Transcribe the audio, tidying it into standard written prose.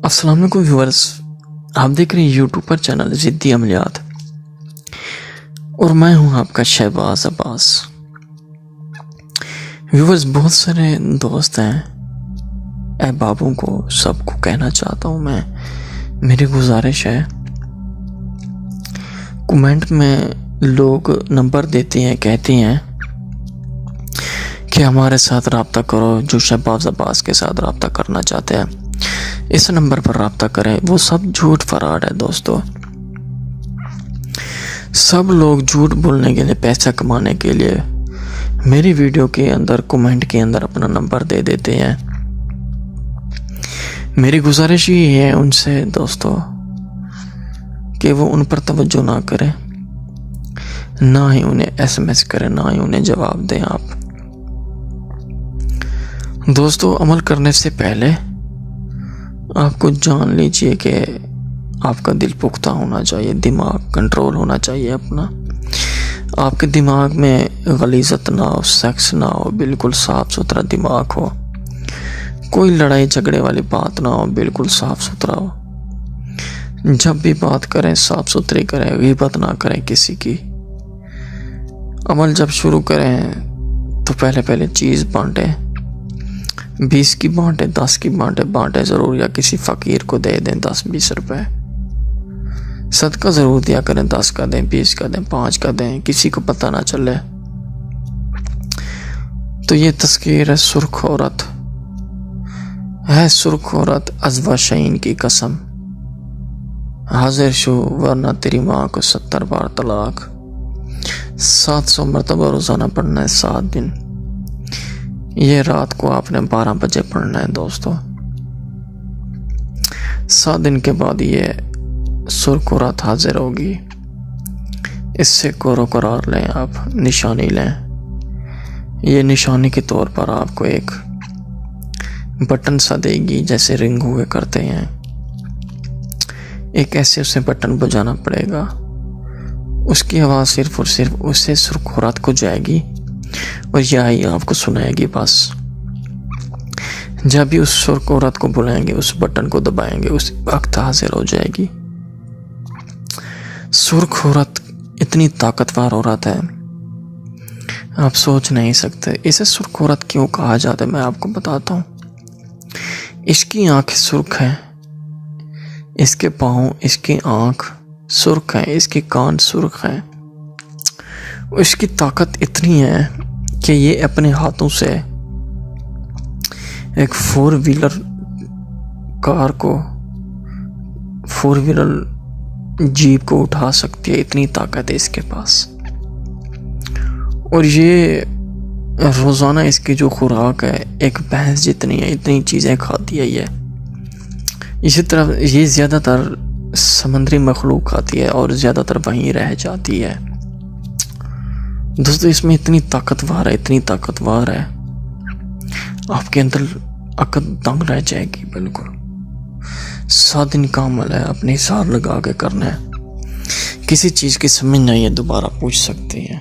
अस्सलाम वालेकुम व्यूअर्स, आप देख रहे हैं यूट्यूब पर चैनल ज़िद्दी अमलियात और मैं हूं आपका शहबाज अब्बास। व्यूअर्स, बहुत सारे दोस्त हैं, अहबाबों को सबको कहना चाहता हूं मैं, मेरी गुजारिश है, कमेंट में लोग नंबर देते हैं, कहते हैं कि हमारे साथ रब्ता करो, जो शहबाज अब्बास के साथ रब्ता करना चाहते हैं इस नंबर पर रब्ता करें। वो सब झूठ फराड है दोस्तों। सब लोग झूठ बोलने के लिए, पैसा कमाने के लिए मेरी वीडियो के अंदर कमेंट के अंदर अपना नंबर दे देते हैं। मेरी गुजारिश ये है उनसे दोस्तों कि वो उन पर तवज्जो ना करें, ना ही उन्हें SMS करें, ना ही उन्हें जवाब दें। आप दोस्तों, अमल करने से पहले आपको जान लीजिए कि आपका दिल पुख्ता होना चाहिए, दिमाग कंट्रोल होना चाहिए अपना। आपके दिमाग में गलीज़त ना हो, सेक्स ना हो, बिल्कुल साफ़ सुथरा दिमाग हो, कोई लड़ाई झगड़े वाली बात ना हो, बिल्कुल साफ़ सुथरा हो। जब भी बात करें साफ़ सुथरी करें, ग़ीबत ना करें किसी की। अमल जब शुरू करें तो पहले चीज़ बांटें, 20 की बांटे, 10 की बांटे ज़रूर, या किसी फ़कीर को दे दें 10-20 रुपए। सदका ज़रूर दिया करें, 10 का दें, 20 का दें, 5 का दें, किसी को पता ना चले। तो ये तस्कीर है सुर्ख औरत, सुर्ख औरत, अज़वा शहीन की कसम, हाजिर शो वरना तेरी माँ को 70 बार तलाक। 700 मरतबा रोज़ाना पढ़ना है 7 दिन। ये रात को आपने 12 बजे पढ़ना है दोस्तों। 7 दिन के बाद ये सुर्ख औरत हाजिर होगी। इससे कोरो करार लें, आप निशानी लें। ये निशानी के तौर पर आपको एक बटन सा देगी, जैसे रिंग हुए करते हैं। एक ऐसे उसे बटन बजाना पड़ेगा, उसकी आवाज़ सिर्फ और सिर्फ उससे सुर्ख औरत को जाएगी और यही आपको सुनाएगी बस। जब भी उस सुर्ख औरत को बुलाएंगे, उस बटन को दबाएंगे, उस वक्त हाजिर हो जाएगी। सुर्ख औरत इतनी ताकतवर औरत है, आप सोच नहीं सकते। इसे सुर्ख औरत क्यों कहा जाता है मैं आपको बताता हूँ। इसकी आंखें सुर्ख हैं, इसके पाँव, इसकी आंख सुर्ख है, इसके कान सुर्ख हैं। इसकी ताकत इतनी है कि ये अपने हाथों से एक 4 व्हीलर कार को, 4 व्हीलर जीप को उठा सकती है, इतनी ताकत है इसके पास। और ये रोज़ाना इसकी जो खुराक है एक भैंस जितनी है, इतनी चीज़ें खाती है ये। इसी तरह ये ज़्यादातर समंदरी मखलूक खाती है और ज़्यादातर वहीं रह जाती है दोस्तों। इसमें इतनी ताकतवर है, इतनी ताकतवर है, आपके अंदर अकल दंग रह जाएगी बिल्कुल। 7 दिन का अमल है, अपने हिसाब लगा के करना है। किसी चीज़ की समझ नहीं है दोबारा पूछ सकते हैं।